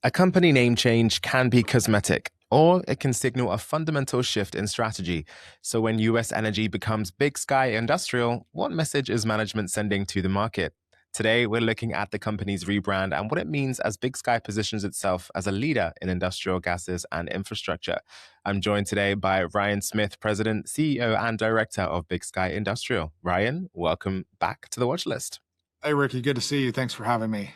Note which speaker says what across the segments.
Speaker 1: A company name change can be cosmetic, or it can signal a fundamental shift in strategy. So when US Energy becomes Big Sky Industrial, what message is management sending to the market? Today, we're looking at the company's rebrand and what it means as Big Sky positions itself as a leader in industrial gases and infrastructure. I'm joined today by Ryan Smith, President, CEO, and Director of Big Sky Industrial. Ryan, welcome back to the watch list.
Speaker 2: Hey, Ricky, good to see you. Thanks for having me.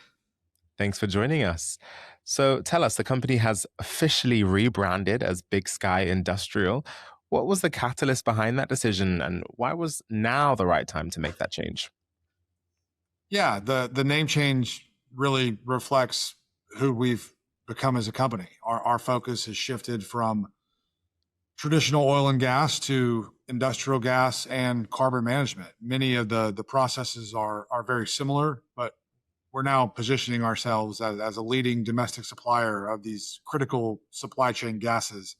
Speaker 1: Thanks for joining us. So tell us, the company has officially rebranded as Big Sky Industrial. What was the catalyst behind that decision, and why was now the right time to make that change?
Speaker 2: Yeah, the name change really reflects who we've become as a company. Our focus has shifted from traditional oil and gas to industrial gas and carbon management. Many of the processes are very similar, but we're now positioning ourselves as a leading domestic supplier of these critical supply chain gases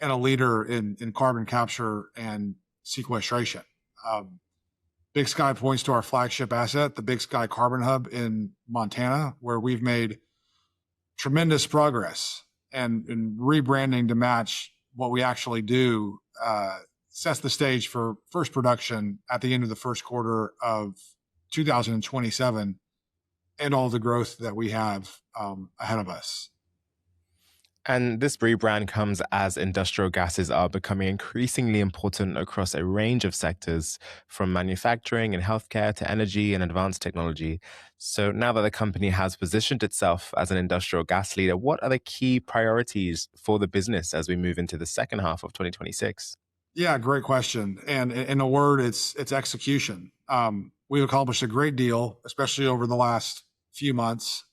Speaker 2: and a leader in carbon capture and sequestration. Big Sky points to our flagship asset, the Big Sky Carbon Hub in Montana, where we've made tremendous progress, and rebranding to match what we actually do sets the stage for first production at the end of the first quarter of 2027 and all the growth that we have ahead of us.
Speaker 1: And this rebrand comes as industrial gases are becoming increasingly important across a range of sectors, from manufacturing and healthcare to energy and advanced technology. So now that the company has positioned itself as an industrial gas leader, what are the key priorities for the business as we move into the second half of 2026?
Speaker 2: Yeah, great question. And in a word, it's execution. We've accomplished a great deal, especially over the last few months.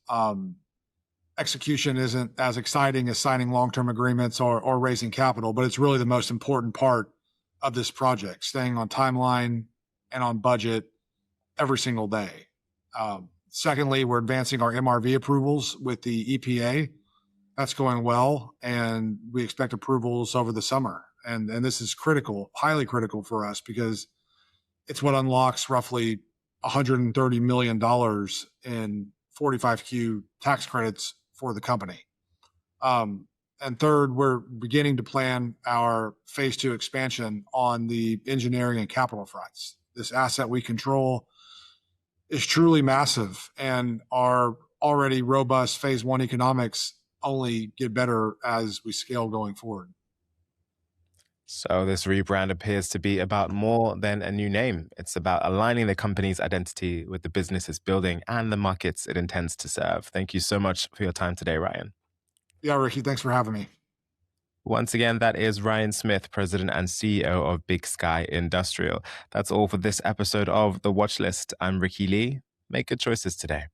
Speaker 2: Execution isn't as exciting as signing long-term agreements or raising capital, but it's really the most important part of this project, staying on timeline and on budget every single day. Secondly, we're advancing our MRV approvals with the EPA. That's going well, and we expect approvals over the summer. And this is critical, highly critical for us, because it's what unlocks roughly $130 million in 45Q tax credits for the company. And third, we're beginning to plan our phase 2 expansion on the engineering and capital fronts. This asset we control is truly massive, and our already robust phase 1 economics only get better as we scale going forward.
Speaker 1: So this rebrand appears to be about more than a new name. It's about aligning the company's identity with the business it's building and the markets it intends to serve. Thank you so much for your time today, Ryan.
Speaker 2: Yeah, Ricky, thanks for having me.
Speaker 1: Once again, that is Ryan Smith, President and CEO of Big Sky Industrial. That's all for this episode of The Watch List. I'm Ricky Lee. Make good choices today.